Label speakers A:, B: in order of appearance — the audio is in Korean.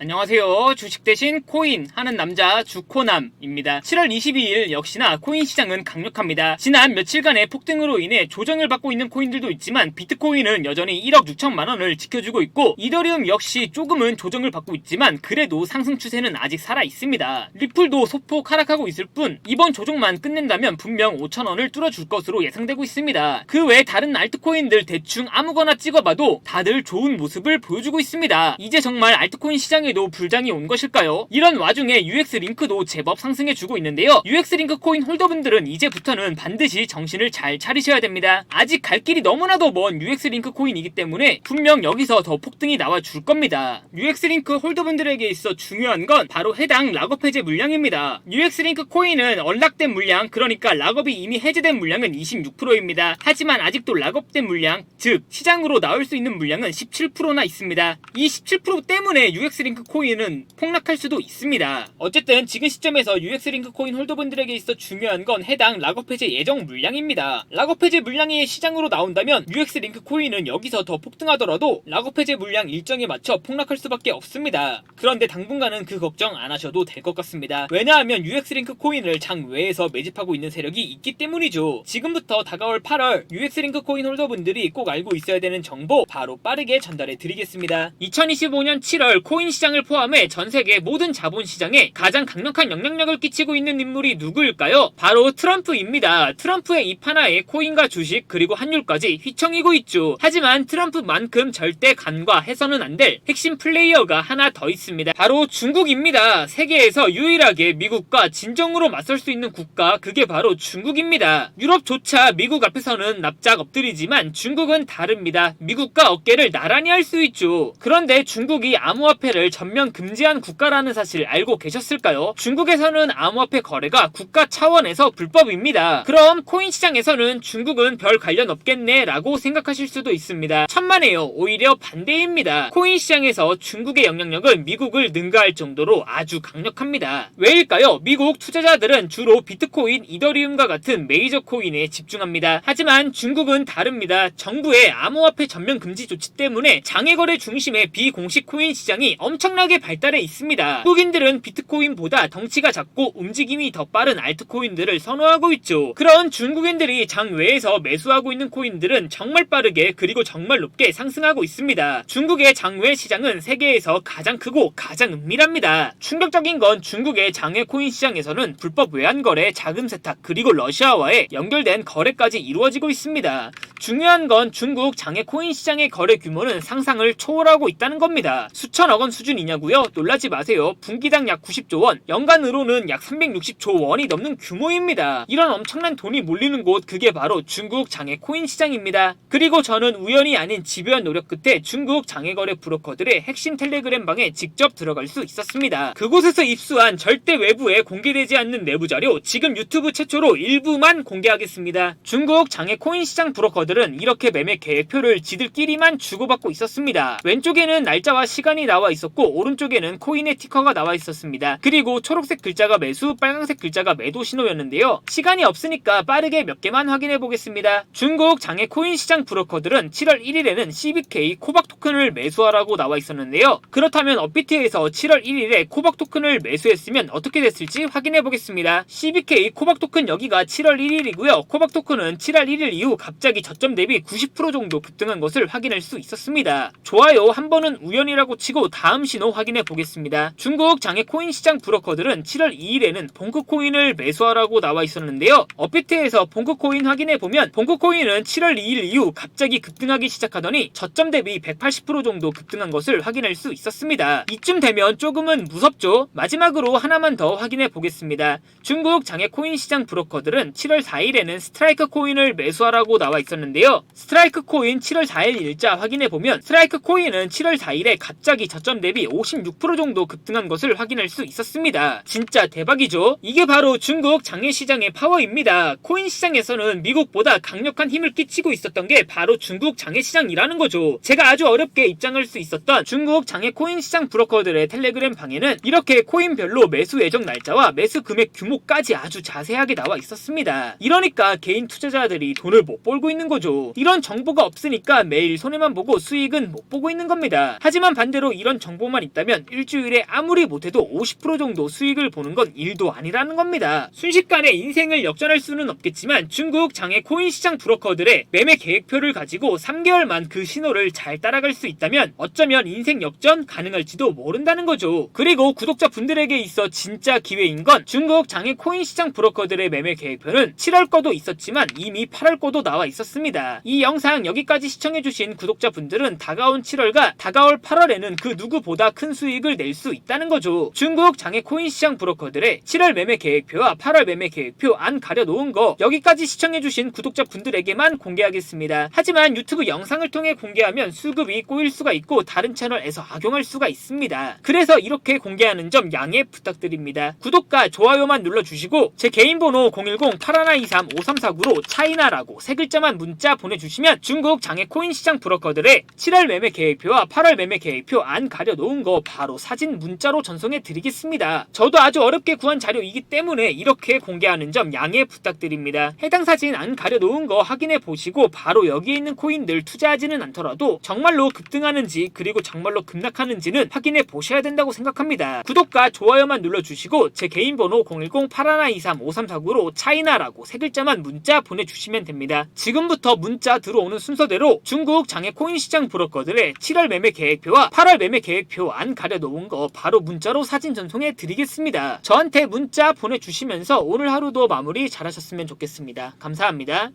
A: 안녕하세요. 주식 대신 코인 하는 남자 주코남입니다. 7월 22일 역시나 코인 시장은 강력합니다. 지난 며칠간의 폭등으로 인해 조정을 받고 있는 코인들도 있지만 비트코인은 여전히 1억 6천만 원을 지켜주고 있고 이더리움 역시 조금은 조정을 받고 있지만 그래도 상승 추세는 아직 살아 있습니다. 리플도 소폭 하락하고 있을 뿐 이번 조정만 끝낸다면 분명 5천 원을 뚫어줄 것으로 예상되고 있습니다. 그 외 다른 알트코인들 대충 아무거나 찍어봐도 다들 좋은 모습을 보여주고 있습니다. 이제 정말 알트코인 시장에 도 불장이 온 것일까요? 이런 와중에 UX링크도 제법 상승해주고 있는데요. UX링크 코인 홀더분들은 이제부터는 반드시 정신을 잘 차리셔야 됩니다. 아직 갈 길이 너무나도 먼 UX링크 코인이기 때문에 분명 여기서 더 폭등이 나와줄 겁니다. UX링크 홀더분들에게 있어 중요한 건 바로 해당 락업 해제 물량입니다. UX링크 코인은 언락된 물량, 그러니까 락업이 이미 해제된 물량은 26%입니다. 하지만 아직도 락업된 물량, 즉 시장으로 나올 수 있는 물량은 17%나 있습니다. 이 17% 때문에 UX링크 코인은 폭락할 수도 있습니다. 어쨌든 지금 시점에서 UX링크 코인 홀더분들에게 있어 중요한 건 해당 락업 해제 예정 물량입니다. 락업 해제 물량이 시장으로 나온다면 UX링크 코인은 여기서 더 폭등하더라도 락업 해제 물량 일정에 맞춰 폭락할 수밖에 없습니다. 그런데 당분간은 그 걱정 안 하셔도 될 것 같습니다. 왜냐하면 UX링크 코인을 장외에서 매집하고 있는 세력이 있기 때문이죠. 지금부터 다가올 8월 UX링크 코인 홀더분들이 꼭 알고 있어야 되는 정보 바로 빠르게 전달해 드리겠습니다. 2025년 7월 코인 시장을 포함해 전세계 모든 자본시장에 가장 강력한 영향력을 끼치고 있는 인물이 누구일까요? 바로 트럼프입니다. 트럼프의 입 하나에 코인과 주식 그리고 환율까지 휘청이고 있죠. 하지만 트럼프만큼 절대 간과해서는 안 될 핵심 플레이어가 하나 더 있습니다. 바로 중국입니다. 세계에서 유일하게 미국과 진정으로 맞설 수 있는 국가, 그게 바로 중국입니다. 유럽조차 미국 앞에서는 납작 엎드리지만 중국은 다릅니다. 미국과 어깨를 나란히 할 수 있죠. 그런데 중국이 암호화폐를 전면 금지한 국가라는 사실 알고 계셨을까요? 중국에서는 암호화폐 거래가 국가 차원에서 불법입니다. 그럼 코인 시장에서는 중국은 별 관련 없겠네 라고 생각하실 수도 있습니다. 천만에요. 오히려 반대입니다. 코인 시장에서 중국의 영향력은 미국을 능가할 정도로 아주 강력합니다. 왜일까요? 미국 투자자들은 주로 비트코인, 이더리움과 같은 메이저 코인에 집중합니다. 하지만 중국은 다릅니다. 정부의 암호화폐 전면 금지 조치 때문에 장외거래 중심의 비공식 코인 시장이 엄청나게 발달해 있습니다. 한국인들은 비트코인보다 덩치가 작고 움직임이 더 빠른 알트코인들을 선호하고 있죠. 그런 중국인들이 장외에서 매수하고 있는 코인들은 정말 빠르게 그리고 정말 높게 상승하고 있습니다. 중국의 장외 시장은 세계에서 가장 크고 가장 은밀합니다. 충격적인 건 중국의 장외 코인 시장에서는 불법 외환거래, 자금 세탁 그리고 러시아와의 연결된 거래까지 이루어지고 있습니다. 중요한 건 중국 장외 코인 시장의 거래 규모는 상상을 초월하고 있다는 겁니다. 수천억 원 수준이냐고요? 놀라지 마세요. 분기당 약 90조 원, 연간으로는 약 360조 원이 넘는 규모입니다. 이런 엄청난 돈이 몰리는 곳, 그게 바로 중국 장외 코인 시장입니다. 그리고 저는 우연이 아닌 집요한 노력 끝에 중국 장외거래 브로커들의 핵심 텔레그램 방에 직접 들어갈 수 있었습니다. 그곳에서 입수한 절대 외부에 공개되지 않는 내부 자료, 지금 유튜브 최초로 일부만 공개하겠습니다. 중국 장외 코인 시장 브로커들은 이렇게 매매 계획표를 지들끼리만 주고받고 있었습니다. 왼쪽에는 날짜와 시간이 나와 있었고 오른쪽에는 코인의 티커가 나와 있었습니다. 그리고 초록색 글자가 매수, 빨간색 글자가 매도 신호였는데요. 시간이 없으니까 빠르게 몇 개만 확인해 보겠습니다. 중국 장외 코인 시장 브로커들은 7월 1일에는 CBK 코박 토큰을 매수하라고 나와 있었는데요. 그렇다면 업비트에서 7월 1일에 코박 토큰을 매수했으면 어떻게 됐을지 확인해 보겠습니다. CBK 코박 토큰 여기가 7월 1일이고요. 코박 토큰은 7월 1일 이후 갑자기 저점 대비 90% 정도 급등한 것을 확인할 수 있었습니다. 좋아요. 한 번은 우연이라고 치고 다음 신호 확인해 보겠습니다. 중국 장외 코인 시장 브로커들은 7월 2일에는 봉크코인을 매수하라고 나와 있었는데요. 업비트에서 봉크코인 확인해 보면 봉크코인은 7월 2일 이후 갑자기 급등하기 시작하더니 저점 대비 180% 정도 급등한 것을 확인할 수 있었습니다. 이쯤 되면 조금은 무섭죠? 마지막으로 하나만 더 확인해 보겠습니다. 중국 장외 코인 시장 브로커들은 7월 4일에는 스트라이크 코인을 매수하라고 나와 있었는데요. 스트라이크 코인 7월 4일 일자 확인해 보면 스트라이크 코인은 7월 4일에 갑자기 저점 대비 56% 정도 급등한 것을 확인할 수 있었습니다. 진짜 대박이죠? 이게 바로 중국 장외 시장의 파워입니다. 코인 시장에서는 미국보다 강력한 힘을 끼치고 있었던 게 바로 중국 장외 시장이라는 거죠. 제가 아주 어렵게 입장할 수 있었던 중국 장외 코인 시장 브로커들의 텔레그램 방에는 이렇게 코인별로 매수 예정 날짜와 매수 금액 규모까지 아주 자세하게 나와 있었습니다. 이러니까 개인 투자자들이 돈을 못 벌고 있는 거죠. 이런 정보가 없으니까 매일 손해만 보고 수익은 못 보고 있는 겁니다. 하지만 반대로 이런 정보만 정보만 있다면 일주일에 아무리 못해도 50% 정도 수익을 보는 건 일도 아니라는 겁니다. 순식간에 인생을 역전할 수는 없겠지만 중국 장외 코인 시장 브로커들의 매매 계획표를 가지고 3개월만 그 신호를 잘 따라갈 수 있다면 어쩌면 인생 역전 가능할지도 모른다는 거죠. 그리고 구독자분들에게 있어 진짜 기회인 건 중국 장외 코인 시장 브로커들의 매매 계획표는 7월 거도 있었지만 이미 8월 거도 나와 있었습니다. 이 영상 여기까지 시청해주신 구독자분들은 다가온 7월과 다가올 8월에는 그 누구보다 큰 수익을 낼 수 있다는 거죠. 중국 장외 코인 시장 브로커들의 7월 매매 계획표와 8월 매매 계획표 안 가려놓은 거 여기까지 시청해주신 구독자분들에게만 공개하겠습니다. 하지만 유튜브 영상을 통해 공개하면 수급이 꼬일 수가 있고 다른 채널에서 악용할 수가 있습니다. 그래서 이렇게 공개하는 점 양해 부탁드립니다. 구독과 좋아요만 눌러주시고 제 개인 번호 010-8123-5349로 차이나라고 세 글자만 문자 보내주시면 중국 장외 코인 시장 브로커들의 7월 매매 계획표와 8월 매매 계획표 안 가려놓은 거 바로 사진 문자로 전송해 드리겠습니다. 저도 아주 어렵게 구한 자료이기 때문에 이렇게 공개하는 점 양해 부탁드립니다. 해당 사진 안 가려놓은 거 확인해 보시고 바로 여기에 있는 코인들 투자하지는 않더라도 정말로 급등하는지 그리고 정말로 급락하는지는 확인해 보셔야 된다고 생각합니다. 구독과 좋아요만 눌러주시고 제 개인 번호 010-8123-5349로 차이나라고 세 글자만 문자 보내주시면 됩니다. 지금부터 문자 들어오는 순서대로 중국 장외 코인 시장 브로커들의 7월 매매 계획표와 8월 매매 계획표 안 가려놓은 거 바로 문자로 사진 전송해 드리겠습니다. 저한테 문자 보내주시면서 오늘 하루도 마무리 잘하셨으면 좋겠습니다. 감사합니다.